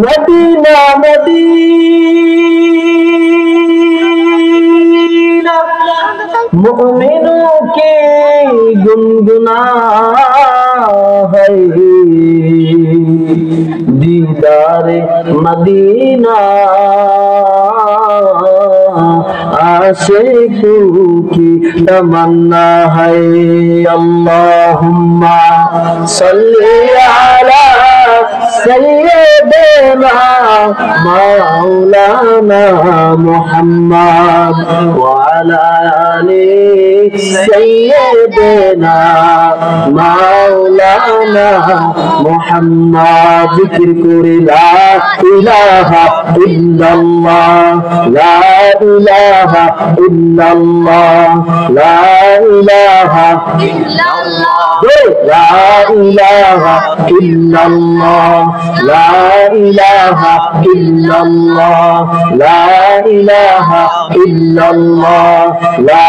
Medina Medina मोमिनों के गुनगुना है दीदार मदीना आशिकों की तमन्ना है। अल्लाहुम्मा सल्ली अला सय्यिदना मौलाना मुहम्मद व अला आलि सय्यिदना मौलाना मुहम्मद। जिक्र करे ला इलाहा इल्लल्लाह ला इलाहा इल्लल्लाह ला इलाहा इल्लल्लाह ला इलाहा इल्लल्लाह ला इलाहा इल्लल्लाह ला इलाहा इल्लल्लाह ला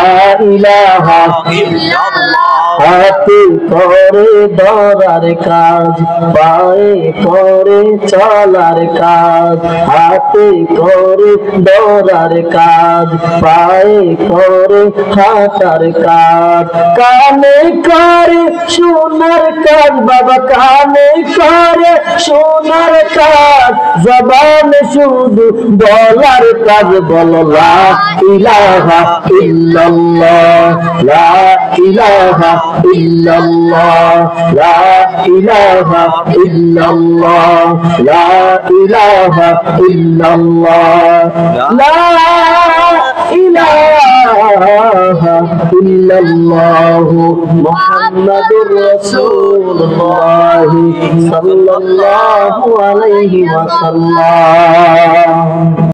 इलाहा इल्लल्लाह। हाथे करे ধরার কাজ পায়ে করে চলার কাজ হাতে করে ধরার কাজ পায়ে করে হাঁটার কাজ কানে করে শোনার কাজ বাবা কানে করে শোনার কাজ জবানে শুধু বলার কাজ বলো লা ইলাহা ইল্লাল্লাহ লা ইলাহা ইল্লাল্লাহ লা ইলাহা ইল্লাল্লাহ লা ইলাহা ইল্লাল্লাহ লা ইলাহা ইল্লাল্লাহ মুহাম্মাদুর রাসূলুল্লাহ সাল্লাল্লাহু আলাইহি ওয়াসাল্লাম।